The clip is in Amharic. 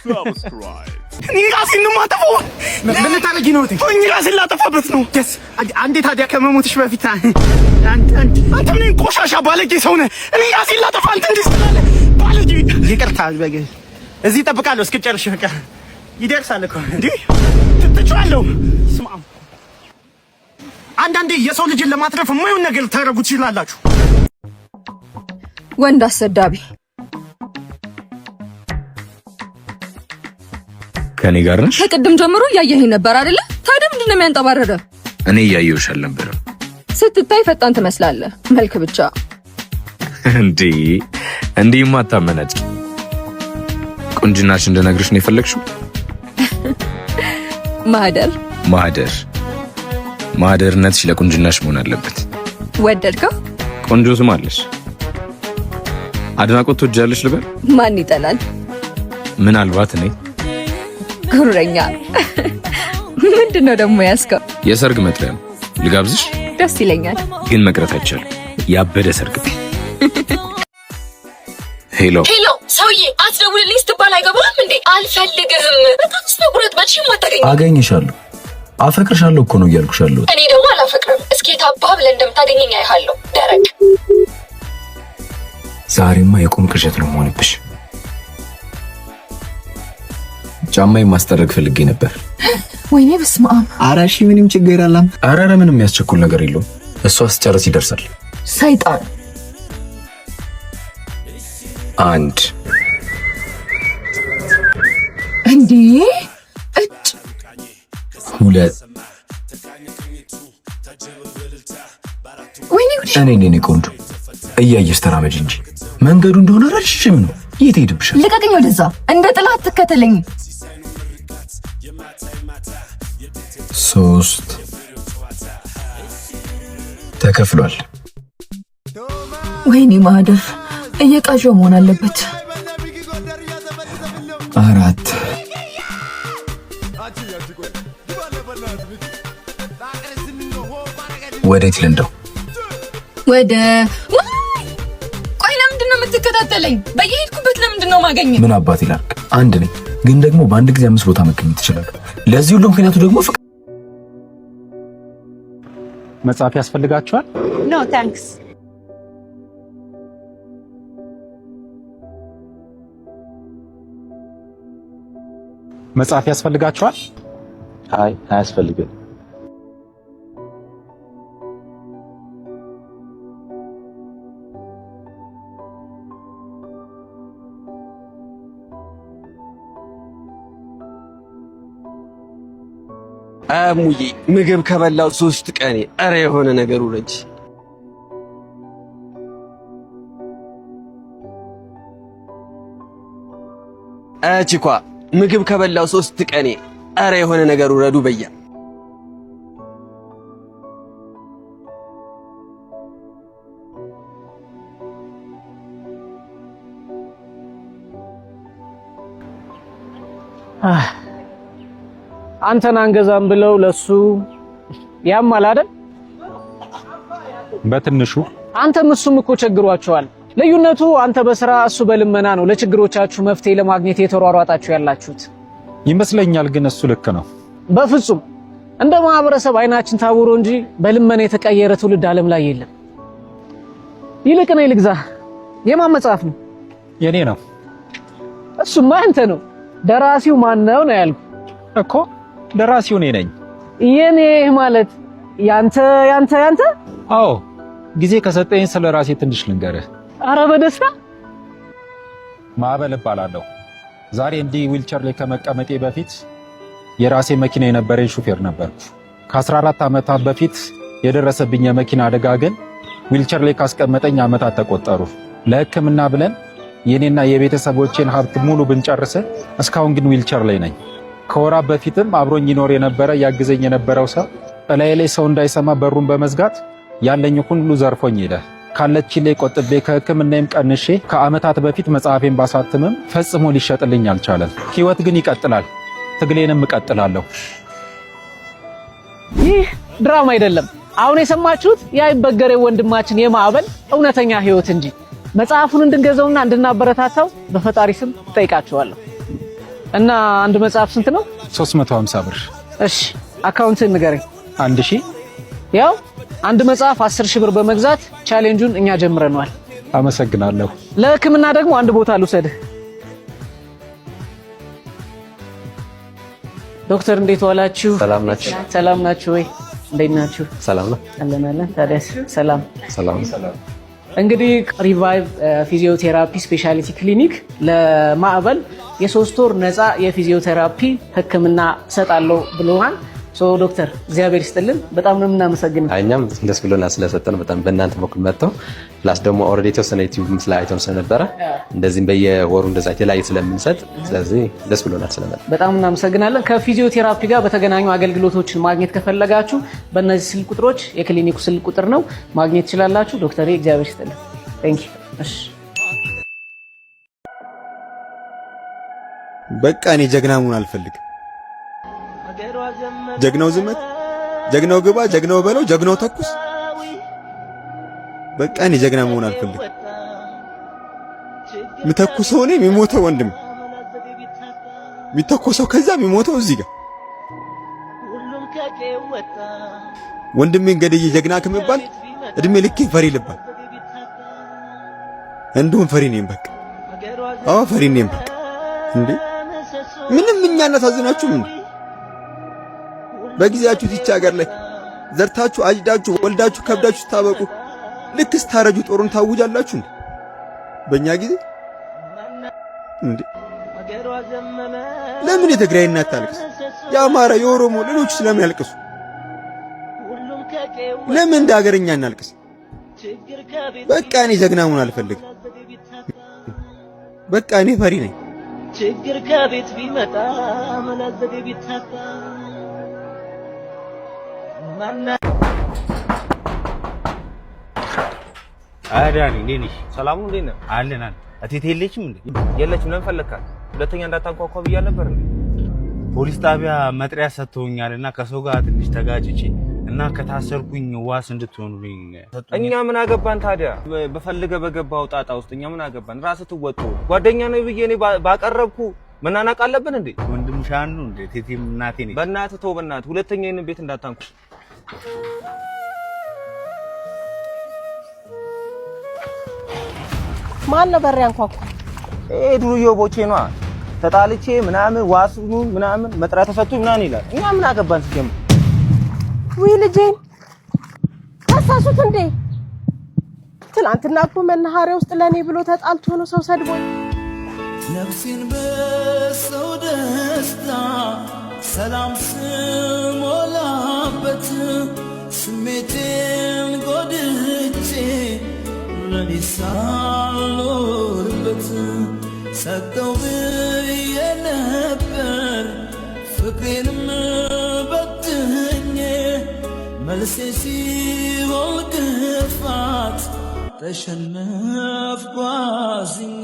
subscribe. ኒጋሲን ነው ማጠፋው። ምን ታረጊ ነው? ኒጋሲን ላጠፋበት ነው። ደስ አንዴ ታዲያ ከመሞትሽ በፊት አንተ ምን ቆሻሻ ባለጌ ሰው ነህ። ኒጋሲን ላጠፋ አንተ እንዲስላለ ባለጌ። ይቅርታ በገ እዚህ እጠብቃለሁ እስክጨርሽ። በቃ ይደርሳል እኮ እንዴ ትጥቻለሁ። ስማ አንዳንዴ የሰው ልጅን ለማትረፍ የማይሆን ነገር ታረጉ ትችላላችሁ። ወንድ አሰዳቢ ከኔ ጋር ነሽ? ከቅድም ጀምሮ እያየኸኝ ነበር አይደለ? ታዲያ ምንድነው የሚያንጠባረረ? እኔ እያየሁሽ አልነበረም። ስትታይ ፈጣን ትመስላለህ፣ መልክ ብቻ እንዴ ማታመነጭ። ቁንጅናሽ እንደነግርሽ ነው የፈለግሽው? ማህደርነትሽ ለቁንጅናሽ መሆን አለበት። ወደድከው? ቆንጆ ስም አለሽ። አድናቆት ትወጃለሽ ልበል? ማን ይጠላል? ምናልባት እኔ ጉረኛ። ምንድነው ደግሞ ያስከው? የሰርግ መጥሪያ ነው። ልጋብዝሽ? ደስ ይለኛል፣ ግን መቅረት አይቻልም። ያበደ ሰርግ። ሄሎ ሰውዬ፣ አትደውልልኝ ስትባል አይገባም እንዴ? አልፈልግህም። በጣም ስተጉረት ባልሽም አታገኝ። አገኝሻለሁ፣ አፈቅርሻለሁ እኮ ነው እያልኩሻለሁ። እኔ ደግሞ አላፈቅርም። እስኪ ታባ ብለህ እንደምታገኘኝ አይሃለሁ። ደረቅ። ዛሬማ የቁም ቅዠት ነው የምሆንብሽ። ጫማዬን ማስጠረግ ፈልጌ ነበር። ወይኔ በስመ አብ። ኧረ እሺ ምንም ችግር የለም። ኧረ ምንም የሚያስቸኩል ነገር የለውም። እሷ ስጨርስ ይደርሳል። ሰይጣን። አንድ እንዴ እጭ ሁለት ወይኔ እኔ ቆንጆ እያየሽ ተራመጅ እንጂ መንገዱ እንደሆነ ረጅም ነው። የት ሄድብሻል? ልቀቀኝ ወደዛ። እንደ ጥላት ትከተለኝ። 3 ተከፍሏል። ወይኔ ማህደር እየቃዠው መሆን አለበት። 4 ወዴት ልንደው? ወደ ቆይ፣ ለምንድን ነው የምትከታተለኝ? በየሄድኩበት ለምንድን ነው ማገኘ? ምን አባት ይላል። አንድ ነኝ፣ ግን ደግሞ በአንድ ጊዜ 5 ቦታ መገኘት ይችላል። ለዚህ ሁሉ ምክንያቱ ደግሞ መጽሐፍ ያስፈልጋችኋል? ኖ ታንክስ። መጽሐፍ ያስፈልጋችኋል? አይ አያስፈልግም። አሙዬ ምግብ ከበላው 3 ቀኔ። አረ የሆነ ነገር ውረጅ። አቺኳ ምግብ ከበላው 3 ቀኔ። አረ የሆነ ነገር ውረዱ በያ። አንተን አንገዛም ብለው ለሱ ያማል አይደል? በትንሹ አንተም እሱም እኮ ቸግሯቸዋል። ልዩነቱ አንተ በስራ እሱ በልመና ነው ለችግሮቻችሁ መፍትሄ ለማግኘት የተሯሯጣችሁ ያላችሁት ይመስለኛል። ግን እሱ ልክ ነው። በፍጹም እንደ ማህበረሰብ አይናችን ታውሮ እንጂ በልመና የተቀየረ ትውልድ ዓለም ላይ የለም። ይልቅ ነው ልግዛ። የማን መጽሐፍ ነው? የኔ ነው። እሱማ አንተ ነው። ደራሲው ማን ነው ነው ያልኩ እኮ። ደራሲው እኔ ነኝ። የኔ ማለት ያንተ? አዎ፣ ጊዜ ከሰጠኝ ስለ ራሴ ትንሽ ልንገርህ። ኧረ በደስታ። ማዕበል እባላለሁ። ዛሬ እንዲህ ዊልቸር ላይ ከመቀመጤ በፊት የራሴ መኪና የነበረኝ ሹፌር ነበርኩ። ከ14 ዓመታት በፊት የደረሰብኝ የመኪና አደጋ ግን ዊልቸር ላይ ካስቀመጠኝ ዓመታት ተቆጠሩ። ለሕክምና ብለን የኔና የቤተሰቦቼን ሀብት ሙሉ ብንጨርስ እስካሁን ግን ዊልቸር ላይ ነኝ። ከወራት በፊትም አብሮኝ ይኖር የነበረ ያግዘኝ የነበረው ሰው እላዬ ላይ ሰው እንዳይሰማ በሩን በመዝጋት ያለኝ ሁሉ ዘርፎኝ ሄደ። ካለችኝ ላይ ቆጥቤ ከሕክምናዬም ቀንሼ ከዓመታት በፊት መጽሐፌን ባሳትምም ፈጽሞ ሊሸጥልኝ አልቻለም። ሕይወት ግን ይቀጥላል። ትግሌንም እቀጥላለሁ። ይህ ድራማ አይደለም። አሁን የሰማችሁት የአይበገሬው ወንድማችን የማዕበል እውነተኛ ሕይወት እንጂ። መጽሐፉን እንድንገዛውና እንድናበረታታው በፈጣሪ ስም ጠይቃችኋለሁ። እና አንድ መጽሐፍ ስንት ነው? 350 ብር። እሺ አካውንትን ንገረኝ። 1000 ያው አንድ መጽሐፍ 10,000 ብር በመግዛት ቻሌንጁን እኛ ጀምረናል። አመሰግናለሁ። ለህክምና ደግሞ አንድ ቦታ ልውሰድህ። ዶክተር እንዴት ዋላችሁ? ሰላም ናችሁ? ሰላም ናችሁ ወይ? እንዴት ናችሁ? ሰላም ነው። አለን። ታዲያስ ሰላም ሰላም። እንግዲህ ሪቫይቭ ፊዚዮቴራፒ ስፔሻሊቲ ክሊኒክ ለማዕበል የ3 ወር ነፃ የፊዚዮቴራፒ ህክምና ሰጣለሁ ብሎናል። ዶክተር እግዚአብሔር ይስጥልን፣ በጣም ነው የምናመሰግነው። እኛም ደስ ብሎናል ስለሰጠን በጣም በእናንተ በኩል መጥተው ፕላስ ደግሞ ኦልሬዲ የተወሰነ ዩቲዩብ ምስል አይተን ስለነበረ እንደዚህም በየወሩ እንደዛ የተለያየ ስለምንሰጥ ስለዚህ ደስ ብሎናል ስለመጣ በጣም እናመሰግናለን። ከፊዚዮቴራፒ ጋር በተገናኙ አገልግሎቶችን ማግኘት ከፈለጋችሁ በእነዚህ ስልክ ቁጥሮች የክሊኒኩ ስልክ ቁጥር ነው ማግኘት ትችላላችሁ። ዶክተር እግዚአብሔር ይስጥልን። ቴንክ ዩ። እሺ በቃ እኔ ጀግና መሆን አልፈልግም። ጀግናው ዝመት፣ ጀግናው ግባ፣ ጀግናው በለው፣ ጀግናው ተኩስ። በቃ እኔ ጀግና መሆን አልፈልግም። የሚተኩሰው እኔ የሚሞተው ወንድም የሚተኮሰው ከዛ የሚሞተው እዚህ ጋር ወንድሜን ገድዬ ጀግና ከመባል እድሜ ልኬ ፈሪ ልባል። እንደውም ፈሪ ነኝ በቃ። አዎ ፈሪ ነኝ በቃ። እንዴ ምንም እኛ እናሳዝናችሁም እንዴ? በጊዜያችሁ ይህች ሀገር ላይ ዘርታችሁ አጭዳችሁ ወልዳችሁ ከብዳችሁ ስታበቁ ልክ ስታረጁ ጦሩን ታውጃላችሁ እንዴ? በእኛ ጊዜ እንዴ ለምን የትግራይ እናት ታልቅስ? የአማራ የኦሮሞ ሌሎች ስለምን ያልቅሱ? ለምን እንደ ሀገርኛ እናልቅስ? በቃ እኔ ጀግና መሆን አልፈልግም። በቃ እኔ ፈሪ ነኝ። ችግር ከቤት ቢመጣ መላዘዴ ቢታጣ አዳኒ እንዴት ነሽ? ሰላም ነው? እንዴት ነህ? አለን እቴቴ የለችም እንዴ? የለችም። ለምን ፈለካት? ሁለተኛ እንዳታንኳኳ ብያ ነበር እንዴ? ፖሊስ ጣቢያ መጥሪያ ሰጥተውኛልና ከሰው ጋር ትንሽ ተጋጭቼ እና ከታሰርኩኝ ዋስ እንድትሆኑልኝ እኛ ምን አገባን ታዲያ? በፈልገ በገባው ጣጣ ውስጥ እኛ ምን አገባን? ራስህ ትወጡ። ጓደኛ ነው ብዬ እኔ ባቀረብኩ መናናቅ አለብን እንዴ? ወንድም ሻን ነው እንዴ? ቴቴም እናቴ ነኝ። በእናትህ ተው፣ በእናትህ ሁለተኛ ይሄንን ቤት እንዳታንኩ። ማን ነበር ያንኳኳ? ዱርዬው ቦቼ ነዋ። ተጣልቼ ምናምን ዋስኑ ምናምን መጥሪያ ተሰጥቶኝ ምናምን ይላል። እኛ ምን አገባን ሲጀምር? ውይ ልጄን ታሳሱት እንዴ? ትናንትና እኮ መናኸሪያ ውስጥ ለኔ ብሎ ተጣልቶ ነው ሰው ሰድቦኝ። ነፍሴን በሰው ደስታ ሰላም ስሞላበት ስሜቴን ጎድቼ ለኔ ሳልኖርበት ሰጠው ብዬ ነበር ፍቅሬንም በትኜ መልሴ ሲሆን ግፋት ተሸነፍኩ አዝኜ